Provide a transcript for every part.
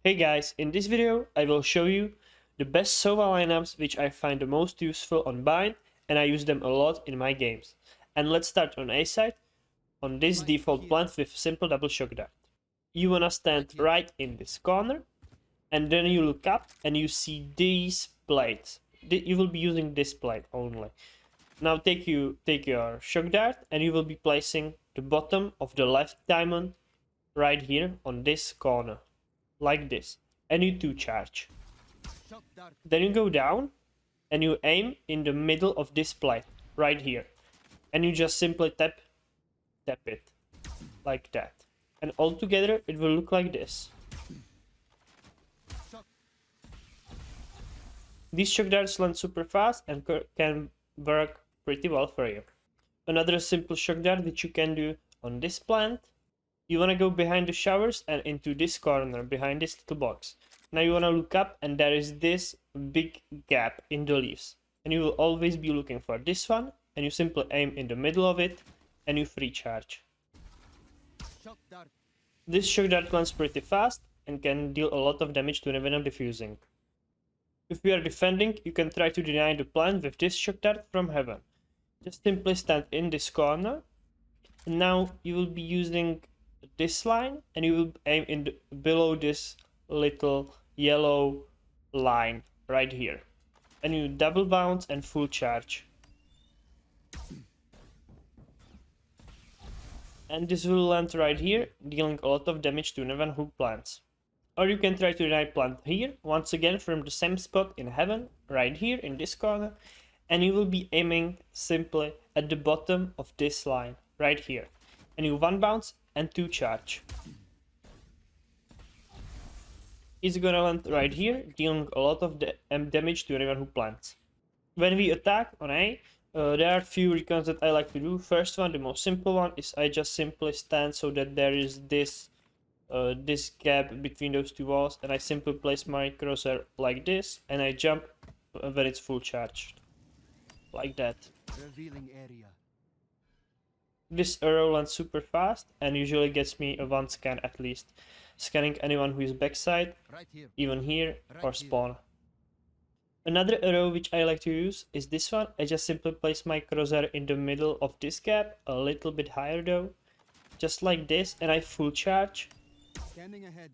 Hey guys, in this video I will show you the best Sova lineups which I find the most useful on bind, and I use them a lot in my games. And let's start on A side, on this default plant with simple double shock dart. You wanna stand right in this corner, and then you look up and you see these plates. You will be using this plate only. Now take your shock dart and you will be placing the bottom of the left diamond right here on this corner. Like this, and you 2-charge. Then you go down and you aim in the middle of this plate right here, and you just simply tap it like that, and all together it will look like this. These shock darts land super fast and can work pretty well for you. Another simple shock dart which you can do on this plant. You want to go behind the showers and into this corner, behind this little box. Now you want to look up and there is this big gap in the leaves. And you will always be looking for this one. And you simply aim in the middle of it and you free charge. This shock dart lands pretty fast and can deal a lot of damage to an enemy defusing. If you are defending, you can try to deny the plant with this shock dart from heaven. Just simply stand in this corner. And now you will be using this line and you will aim in below this little yellow line right here, and you double bounce and full charge, and this will land right here, dealing a lot of damage to anyone who plants. Or you can try to deny plant here once again from the same spot in heaven, right here in this corner, and you will be aiming simply at the bottom of this line right here, and you 1 bounce and 2 charge. It's gonna land right here, dealing a lot of damage to anyone who plants. When we attack on A, there are few recons that I like to do. First one, the most simple one, is I just simply stand so that there is this gap between those two walls, and I simply place my crosshair like this, and I jump when it's full charged, like that. Revealing area. This arrow lands super fast and usually gets me a 1 scan at least, scanning anyone who is backside, Right here. even here, Right or spawn. Another arrow which I like to use is this one. I just simply place my crosshair in the middle of this gap, a little bit higher though, just like this, and I full charge. Scanning ahead.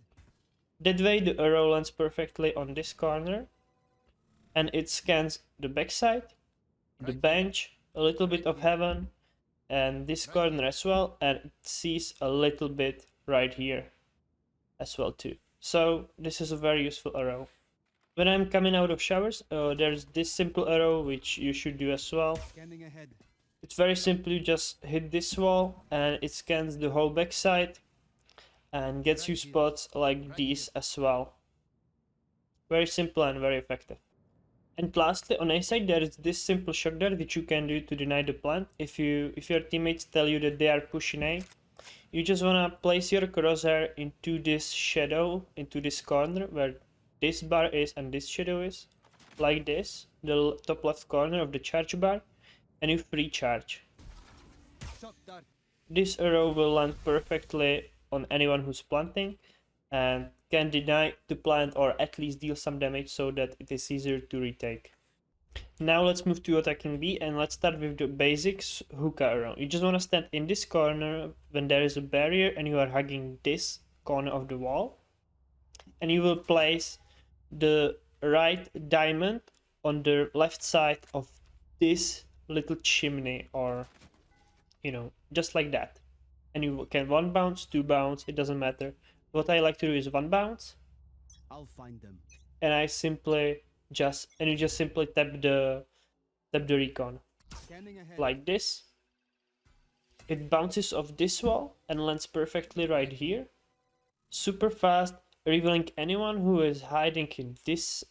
That way the arrow lands perfectly on this corner, and it scans the backside, the bench, a little bit of heaven, and this corner as well, and it sees a little bit right here as well too. So this is a very useful arrow. When I'm coming out of showers, there's this simple arrow which you should do as well. Scanning ahead. It's very simple. You just hit this wall and it scans the whole backside and gets you spots like these as well. Very simple and very effective. And lastly, on A side, there is this simple shock dart which you can do to deny the plant. If your teammates tell you that they are pushing A, you just wanna place your crosshair into this shadow, into this corner where this bar is and this shadow is, like this, the top left corner of the charge bar, and you free charge. Shock dart. This arrow will land perfectly on anyone who's planting and can deny the plant or at least deal some damage so that it is easier to retake. Now let's move to attacking B, and let's start with the basics hookah arrow. You just want to stand in this corner when there is a barrier and you are hugging this corner of the wall, and you will place the right diamond on the left side of this little chimney, or just like that, and you can 1 bounce, 2 bounce, it doesn't matter. What I like to do is 1 bounce. I'll find them. And you just simply tap the recon Scanning ahead. like this. It bounces off this wall and lands perfectly right here, super fast, revealing anyone who is hiding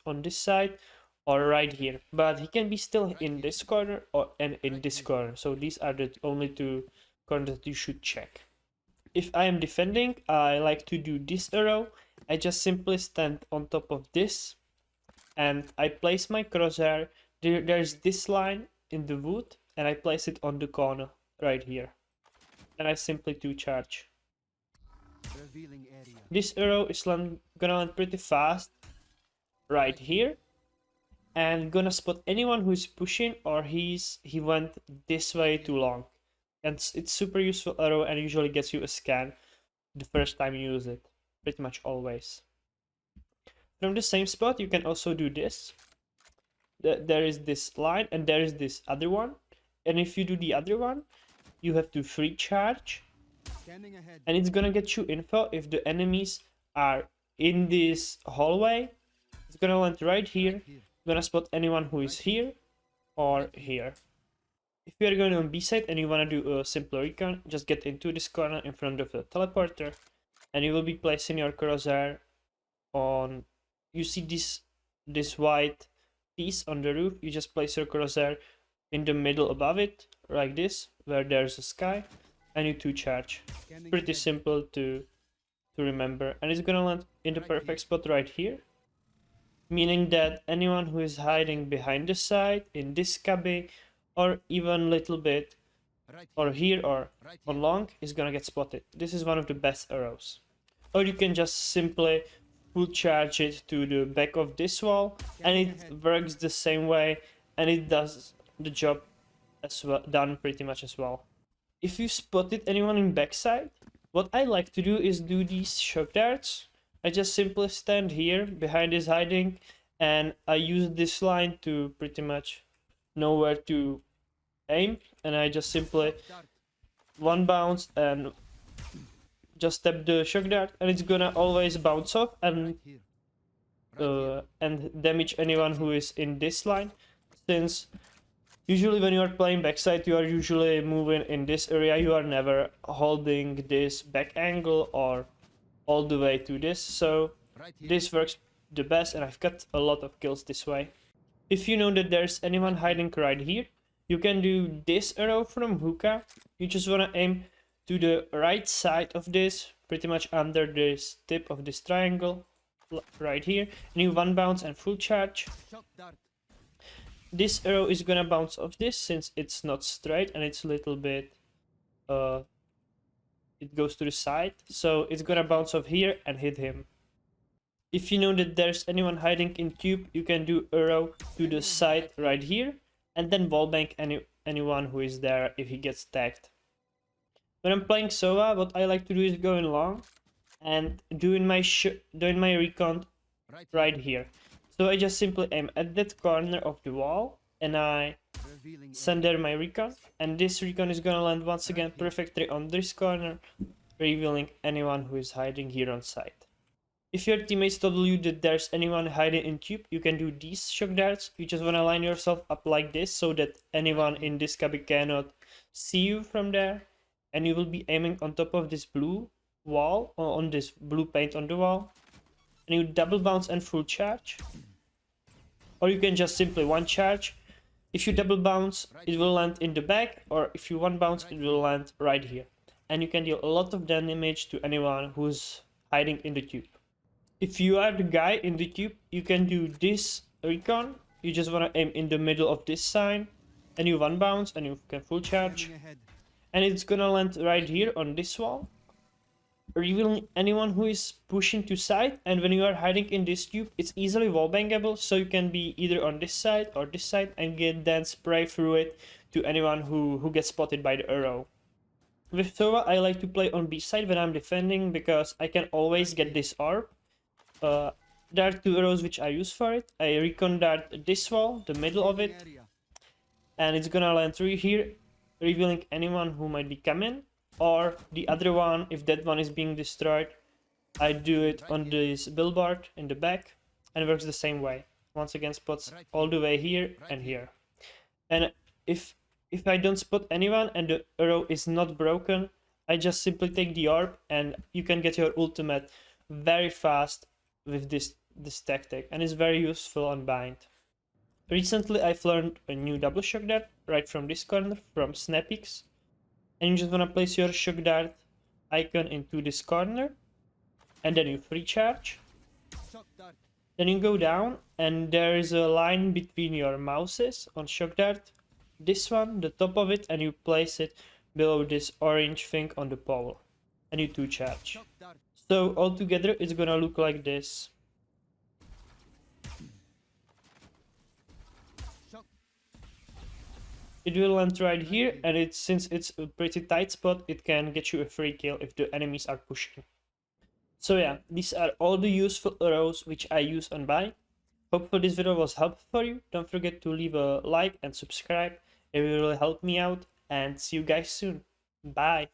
on this side or right here. But he can be still in this corner and in this corner. So these are the only 2 corners that you should check. If I am defending, I like to do this arrow. I just simply stand on top of this and I place my crosshair. There's this line in the wood and I place it on the corner right here. And I simply 2-charge. Revealing area. This arrow is gonna land pretty fast right here, and gonna spot anyone who is pushing or he went this way too long. And it's super useful arrow and usually gets you a scan the first time you use it, pretty much always. From the same spot you can also do this. There is this line and there is this other one, and if you do the other one you have to free charge, Scanning ahead. and it's gonna get you info if the enemies are in this hallway. It's gonna land right here, gonna spot anyone who is here or here. If you are going on B side and you wanna do a simple recon, just get into this corner in front of the teleporter, and you will be placing your crosshair on, you see this white piece on the roof, you just place your crosshair in the middle above it, like this, where there's a sky, and you 2 charge. Scanning Pretty ahead. simple to remember, and it's gonna land in the perfect spot right here, meaning that anyone who is hiding behind the side, in this cubby, or even little bit, Right or here or Right on long, is gonna get spotted. This is one of the best arrows. Or you can just simply full charge it to the back of this wall, and it works the same way, and it does the job as well, done pretty much as well. If you spotted anyone in backside, what I like to do is do these shock darts. I just simply stand here behind this hiding, and I use this line to pretty much know where to aim, and I just simply Dart. one bounce and just tap the shock dart, and it's gonna always bounce off and Here. and damage anyone who is in this line, since usually when you are playing backside you are usually moving in this area, you are never holding this back angle or all the way to this, so Right here. this works the best, and I've got a lot of kills this way. If you know that there's anyone hiding right here, you can do this arrow from hookah. You just wanna aim to the right side of this, pretty much under this tip of this triangle, right here, and you 1 bounce and full charge. Shock dart. This arrow is gonna bounce off this since it's not straight and it's a little bit it goes to the side, so it's gonna bounce off here and hit him. If you know that there's anyone hiding in cube, you can do arrow to the side right here, and then wallbang anyone who is there if he gets tagged. When I'm playing Sova, what I like to do is going long and doing my recon right here. So I just simply aim at that corner of the wall, and I Revealing send there my recon, and this recon is gonna land once again perfectly on this corner, revealing anyone who is hiding here on site. If your teammates told you that there's anyone hiding in cube, you can do these shock darts. You just wanna line yourself up like this so that anyone in this cubby cannot see you from there, and you will be aiming on top of this blue wall, or on this blue paint on the wall, and you double bounce and full charge. Or you can just simply 1 charge. If you double bounce, it will land in the back, or if you 1 bounce, it will land right here. And you can deal a lot of damage to anyone who's hiding in the cube. If you are the guy in the cube, you can do this recon. You just want to aim in the middle of this sign, and you 1 bounce and you can full charge. Scanning ahead. And it's gonna land right here on this wall, revealing anyone who is pushing to side. And when you are hiding in this cube, it's easily wallbangable, so you can be either on this side or this side and then spray through it to anyone who gets spotted by the arrow. With Sova, I like to play on B side when I'm defending, because I can always get this orb. There are 2 arrows which I use for it. I recon dart this wall, the middle of it, Area. and it's gonna land through here, revealing anyone who might be coming. Or the other one, if that one is being destroyed, I do it on this billboard in the back, and it works the same way. Once again, spots all the way here and here. And if I don't spot anyone and the arrow is not broken, I just simply take the orb, and you can get your ultimate very fast with this tactic, and it's very useful on bind. Recently I've learned a new double shock dart right from this corner, from sniping. And you just wanna place your shock dart icon into this corner, and then you free charge. Shock dart. Then you go down, and there is a line between your mouses on shock dart. This one, the top of it, and you place it below this orange thing on the pole, and you 2 charge. Shock dart. So altogether, it's gonna look like this. Shock. It will land right here, and since it's a pretty tight spot, it can get you a free kill if the enemies are pushing. So yeah, these are all the useful arrows which I use on buy. Hopefully this video was helpful for you. Don't forget to leave a like and subscribe. It will really help me out, and see you guys soon. Bye.